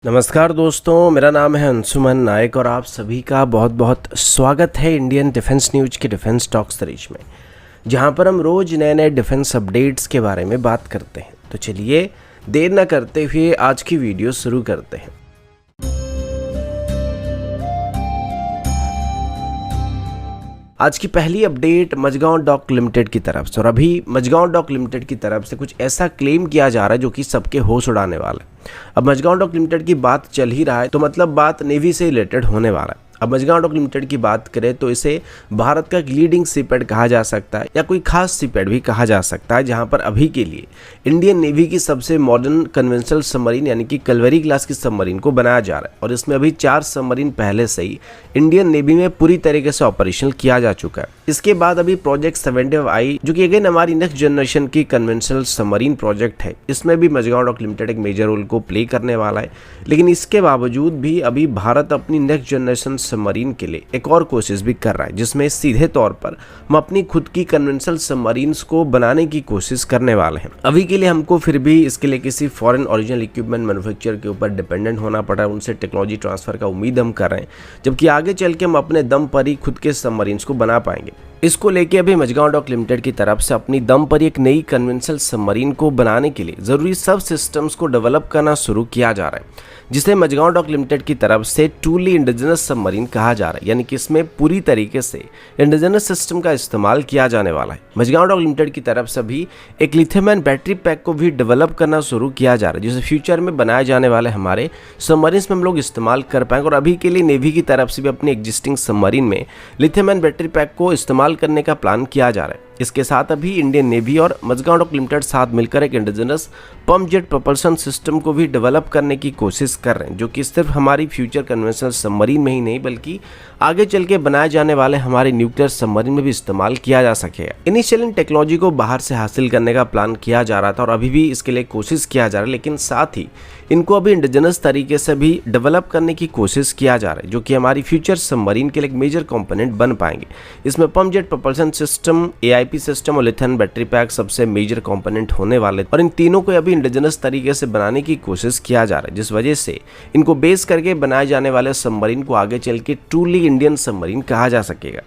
नमस्कार दोस्तों, मेरा नाम है अंशुमन नायक और आप सभी का बहुत बहुत स्वागत है इंडियन डिफेंस न्यूज के डिफेंस टॉक्स सीरीज में, जहां पर हम रोज नए नए डिफेंस अपडेट्स के बारे में बात करते हैं। तो चलिए देर न करते हुए आज की वीडियो शुरू करते हैं। आज की पहली अपडेट मझगांव डॉक लिमिटेड की तरफ से, और अभी मझगांव डॉक लिमिटेड की तरफ से कुछ ऐसा क्लेम किया जा रहा है जो कि सबके होश उड़ाने वाला है। अब मझगांव डॉक लिमिटेड की बात चल ही रहा है तो मतलब बात नेवी से रिलेटेड होने वाला है। अब मझगांव डॉक लिमिटेड की बात करें तो इसे भारत का लीडिंग सीपैड कहा जा सकता है या कोई खास सीपैड भी कहा जा सकता है, जहां पर अभी के लिए इंडियन नेवी की सबसे मॉडर्न कन्वेंशनल सबमरीन यानी कि कलवरी क्लास की सबमरीन को बनाया जा रहा है। और इसमें अभी 4 सबमरीन पहले से ही इंडियन नेवी में पूरी तरीके से ऑपरेशनल किया जा चुका है। इसके बाद अभी प्रोजेक्ट 75I जो कि अगेन हमारी नेक्स्ट जनरेशन की कन्वेंशनल सबमरीन प्रोजेक्ट है, इसमें भी मझगांव डॉक लिमिटेड एक मेजर रोल को प्ले करने वाला है। लेकिन इसके बावजूद भी अभी भारत अपनी नेक्स्ट जनरेशन सबमरीन के लिए एक और कोशिश भी कर रहा है, जिसमें सीधे तौर पर हम अपनी खुद की कन्वेंशनल सबमरीन्स को बनाने की कोशिश करने वाले हैं। अभी के लिए हमको फिर भी इसके लिए किसी फॉरेन ओरिजिनल इक्विपमेंट मैन्युफैक्चरर के ऊपर डिपेंडेंट होना पड़ रहा है, उनसे टेक्नोलॉजी ट्रांसफर का उम्मीद हम कर रहे हैं, जबकि आगे चल के हम अपने दम पर ही खुद के सबमरीन्स को बना पाएंगे। इसको लेके अभी मझगांव डॉक लिमिटेड की तरफ से अपनी दम पर एक नई कन्वेंशनल सबमरीन को बनाने के लिए जरूरी सब सिस्टम्स को डेवलप करना शुरू किया जा रहा है, जिसे मझगांव डॉक लिमिटेड की तरफ से ट्रूली इंडिजिनस सबमरीन कहा जा रहा है। यानी कि इसमें पूरी तरीके से इंडिजिनस सिस्टम का इस्तेमाल किया जाने वाला है। मझगांव डॉक लिमिटेड की तरफ से भी एक लिथियम आयन बैटरी पैक को भी डेवलप करना शुरू किया जा रहा है, जिसे फ्यूचर में बनाए जाने वाले हमारे सबमरीन्स में हम लोग इस्तेमाल कर पाएंगे। और अभी के लिए नेवी की तरफ से भी अपनी एग्जिस्टिंग सबमरीन में लिथियम आयन बैटरी पैक को इस्तेमाल करने का प्लान किया जा रहा है। इसके साथ अभी इंडियन नेवी और मझगांव डॉक लिमिटेड साथ मिलकर एक indigenous pump jet propulsion system को भी डेवलप करने की कोशिश कर रहे हैं, जो कि सिर्फ हमारी फ्यूचर कन्वेंशनल सबमरीन में ही नहीं बल्कि आगे चल के बनाए जाने वाले हमारे न्यूक्लियर सबमरीन में भी इस्तेमाल किया जा सकेगा। इनिशियल इन टेक्नोलॉजी को बाहर से हासिल करने का प्लान किया जा रहा था और अभी भी इसके लिए कोशिश किया जा रहा है, लेकिन साथ ही इनको अभी इंडिजिनस तरीके से भी डेवलप करने की कोशिश किया जा रहा है, जो कि हमारी फ्यूचर सबमरीन के लिए एक मेजर कंपोनेंट बन पाएंगे। इसमें pump jet propulsion system, AIP system और लिथियम बैटरी पैक सबसे मेजर कंपोनेंट होने वाले, और इन तीनों को अभी इंडिजिनस तरीके से बनाने की कोशिश किया जा रहा है, जिस वजह से इनको बेस करके बनाए जाने वाले सबमरीन को आगे चल के ट्रूली इंडियन सबमरीन कहा जा सकेगा।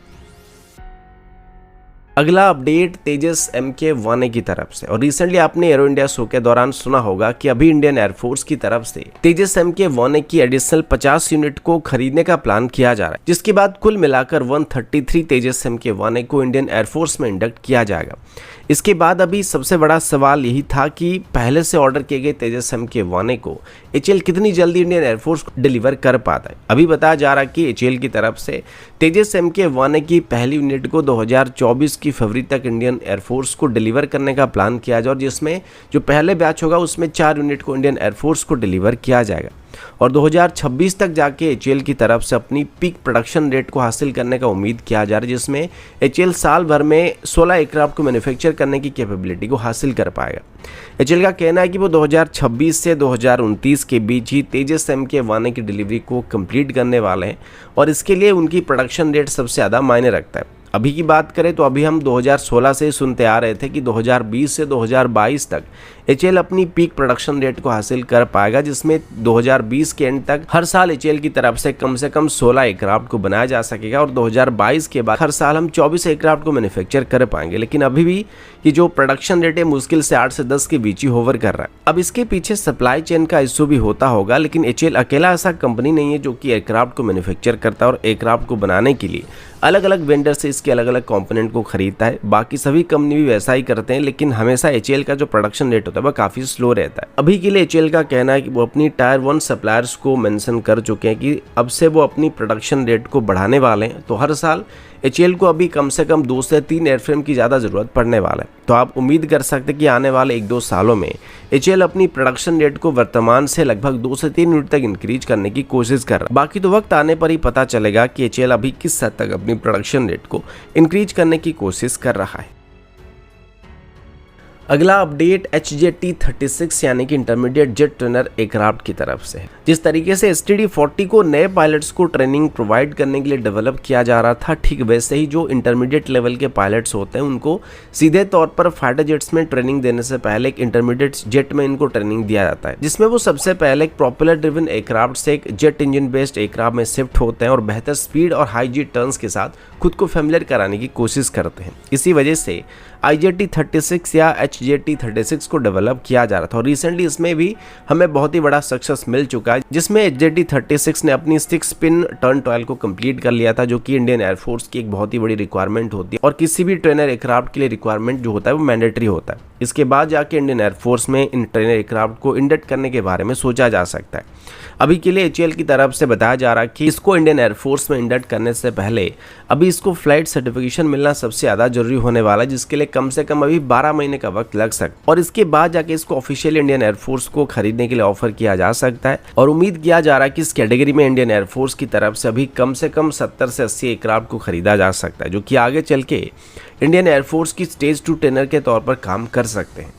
अगला अपडेट तेजस MK-1A की तरफ से, और रिसेंटली आपने एरो इंडिया शो के दौरान सुना होगा कि अभी इंडियन एयरफोर्स की तरफ से तेजस MK-1A की एडिशनल 50 यूनिट को खरीदने का प्लान किया जा रहा है, जिसके बाद कुल मिलाकर 133 तेजस MK-1A को इंडियन एयरफोर्स में इंडक्ट किया जाएगा। इसके बाद अभी सबसे बड़ा सवाल यही था कि पहले से ऑर्डर किए गए तेजस MK-1A को HAL कितनी जल्दी इंडियन एयरफोर्स को डिलीवर कर पाता है। अभी बताया जा रहा है कि HAL की तरफ से तेजस MK-1A की पहली यूनिट को 2024 की फरवरी तक इंडियन एयरफोर्स को डिलीवर करने का प्लान किया जाए, और जिसमें जो पहले बैच होगा उसमें 4 यूनिट को इंडियन एयरफोर्स को डिलीवर किया जाएगा। और 2026 तक जाके HAL की तरफ से अपनी पीक प्रोडक्शन रेट को हासिल करने का उम्मीद किया जा रहा है, जिसमें HAL साल भर में 16 एयरक्राफ्ट को मैन्युफैक्चर करने की कैपेबिलिटी को हासिल कर पाएगा। HAL का कहना है कि वो 2026 से 2029 के बीच ही तेजस MK-1A की डिलीवरी को कंप्लीट करने वाले हैं, और इसके लिए उनकी प्रोडक्शन रेट सबसे ज़्यादा मायने रखता है। अभी की बात करें तो अभी हम 2016 से सुनते आ रहे थे कि 2020 से 2022 तक HAL अपनी पीक प्रोडक्शन रेट को हासिल कर पाएगा, जिसमें 2020 के एंड तक हर साल HAL की तरफ से कम 16 एयरक्राफ्ट को बनाया जा सकेगा, और 2022 के बाद हर साल हम 24 एयरक्राफ्ट को मैन्युफैक्चर कर पाएंगे। लेकिन अभी भी ये जो प्रोडक्शन रेट है मुश्किल से 8 से 10 के बीच ही होवर कर रहा है। अब इसके पीछे सप्लाई चेन का इशू भी होता होगा, लेकिन HAL अकेला ऐसा कंपनी नहीं है जो कि एयरक्राफ्ट को मैन्युफैक्चर करता है और एयरक्राफ्ट को बनाने के लिए अलग अलग वेंडर से इसके अलग अलग कंपोनेंट को खरीदता है। बाकी सभी कंपनी भी वैसा ही करते हैं, लेकिन हमेशा HAL का जो प्रोडक्शन रेट होता है वह काफ़ी स्लो रहता है। अभी के लिए HAL का कहना है कि वो अपनी टायर 1 सप्लायर्स को मेंशन कर चुके हैं कि अब से वो अपनी प्रोडक्शन रेट को बढ़ाने वाले हैं। तो हर साल HAL को अभी कम से कम 2 से 3 एयरफ्रेम की ज़्यादा ज़रूरत पड़ने वाला है। तो आप उम्मीद कर सकते हैं कि आने वाले 1-2 सालों में HAL अपनी प्रोडक्शन रेट को वर्तमान से लगभग 2 से 3 यूनिट तक इंक्रीज करने की कोशिश कर रहा है। बाकी तो वक्त आने पर ही पता चलेगा कि HAL अभी किस हद तक अपनी प्रोडक्शन रेट को इंक्रीज करने की कोशिश कर रहा है। अगला अपडेट HJT-36 यानी कि इंटरमीडिएट जेट ट्रेनर एयरक्राफ्ट की तरफ से है। जिस तरीके से STD-40 को नए पायलट्स को ट्रेनिंग प्रोवाइड करने के लिए डेवलप किया जा रहा था, ठीक वैसे ही जो इंटरमीडिएट लेवल के पायलट्स होते हैं उनको सीधे तौर पर फाइटर जेट्स में ट्रेनिंग देने से पहले एक इंटरमीडिएट जेट में इनको ट्रेनिंग दिया जाता है, जिसमें वो सबसे पहले एक प्रोपेलर ड्रिवन एयरक्राफ्ट से एक जेट इंजन बेस्ड एयरक्राफ्ट में शिफ्ट होते हैं और बेहतर स्पीड और हाई जी टर्न्स के साथ खुद को फेमिलियर कराने की कोशिश करते हैं। इसी वजह से IJT-36 या HJT-36 को डेवलप किया जा रहा था और रिसेंटली इसमें भी हमें बहुत ही बड़ा सक्सेस मिल चुका है, जिसमें HJT-36 ने अपनी 6 स्पिन टर्न ट्रायल को कंप्लीट कर लिया था, जो कि इंडियन एयरफोर्स की एक बहुत ही बड़ी रिक्वायरमेंट होती है और किसी भी ट्रेनर एयरक्राफ्ट के लिए रिक्वायरमेंट जो होता है वो मैंडेटरी होता है। इसके बाद जाके इंडियन एयरफोर्स में इन ट्रेनर एयरक्राफ्ट को इंडक्ट करने के बारे में सोचा जा सकता है। अभी के लिए HAL की तरफ से बताया जा रहा है कि इसको इंडियन एयरफोर्स में इंडक्ट करने से पहले अभी इसको फ्लाइट सर्टिफिकेशन मिलना सबसे ज़्यादा जरूरी होने वाला है, जिसके लिए कम से कम अभी 12 महीने का वक्त लग सकता है और इसके बाद जाके इसको ऑफिशियल इंडियन एयरफोर्स को खरीदने के लिए ऑफर किया जा सकता है। और उम्मीद किया जा रहा है कि इस कैटेगरी में इंडियन एयरफोर्स की तरफ से अभी कम से कम 70 से 80 एयरक्राफ्ट को खरीदा जा सकता है, जो कि आगे चल के इंडियन एयरफोर्स की स्टेज 2 ट्रेनर के तौर पर काम कर सकते हैं।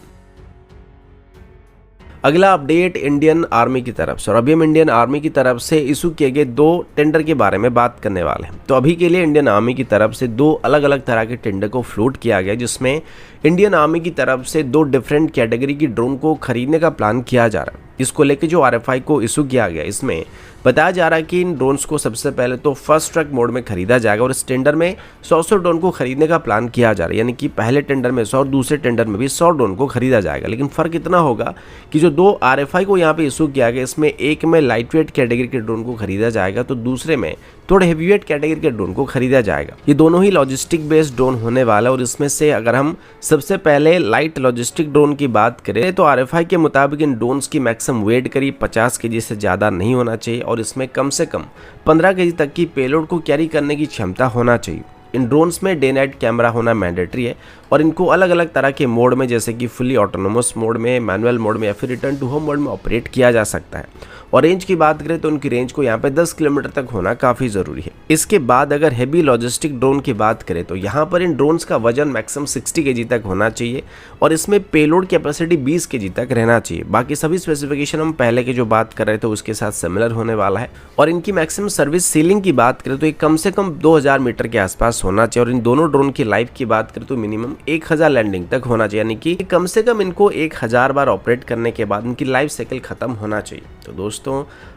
अगला अपडेट इंडियन आर्मी की तरफ से, और अभी हम इंडियन आर्मी की तरफ से इशू किए गए 2 टेंडर के बारे में बात करने वाले हैं। तो अभी के लिए इंडियन आर्मी की तरफ से 2 अलग अलग तरह के टेंडर को फ्लोट किया गया, जिसमें इंडियन आर्मी की तरफ से 2 डिफरेंट कैटेगरी की ड्रोन को खरीदने का प्लान किया जा रहा है। इसको लेके जो RFI को इशू किया गया, इसमें बताया जा रहा है कि इन ड्रोन्स को सबसे पहले तो फर्स्ट ट्रैक मोड में खरीदा जाएगा और इस टेंडर में 100 ड्रोन को खरीदने का प्लान किया जा रहा है, यानी कि पहले टेंडर में 100 और दूसरे टेंडर में भी 100 ड्रोन को खरीदा जाएगा। लेकिन फ़र्क इतना होगा कि जो 2 RFI को यहाँ पे इशू किया गया, इसमें एक में लाइट वेट कैटेगरी के ड्रोन को खरीदा जाएगा तो दूसरे में थोड़े हेवी वेट कैटेगरी के ड्रोन को खरीदा जाएगा। ये दोनों ही लॉजिस्टिक बेस्ड ड्रोन होने वाला है और इसमें से अगर हम सबसे पहले लाइट लॉजिस्टिक ड्रोन की बात करें तो RFI के मुताबिक इन ड्रोन्स की मैक्सिमम वेट करीब 50 kg से ज़्यादा नहीं होना चाहिए और इसमें कम से कम 15 kg तक की पेलोड को कैरी करने की क्षमता होना चाहिए। इन ड्रोन्स में डे नाइट कैमरा होना मैंडेटरी है और इनको अलग अलग तरह के मोड में, जैसे कि फुली ऑटोनोमस मोड में, मैनुअल मोड में या फिर रिटर्न टू होम मोड में ऑपरेट किया जा सकता है। और रेंज की बात करें तो उनकी रेंज को यहाँ पे 10 किलोमीटर तक होना काफ़ी ज़रूरी है। इसके बाद अगर हैवी लॉजिस्टिक ड्रोन की बात करें तो यहाँ पर इन ड्रोन्स का वजन मैक्सिमम 60 kg तक होना चाहिए और इसमें पेलोड कैपेसिटी 20 kg तक रहना चाहिए। बाकी सभी स्पेसिफिकेशन हम पहले की जो बात कर रहे थे उसके साथ सिमिलर होने वाला है। और इनकी मैक्सिमम सर्विस सीलिंग की बात करें तो ये कम से कम 2000 मीटर के आसपास होना चाहिए और इन दोनों ड्रोन की लाइफ की बात करें तो मिनिमम 1000 लैंडिंग तक होना चाहिए, यानी कि कम से कम इनको 1000 बार ऑपरेट करने के बाद इनकी लाइफ साइकिल खत्म होना चाहिए। तो दोस्तों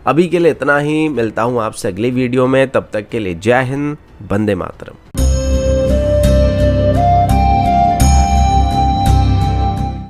अभी के लिए इतना ही, मिलता हूँ आपसे अगली वीडियो में, तब तक के लिए जय हिंद, वंदे मातरम।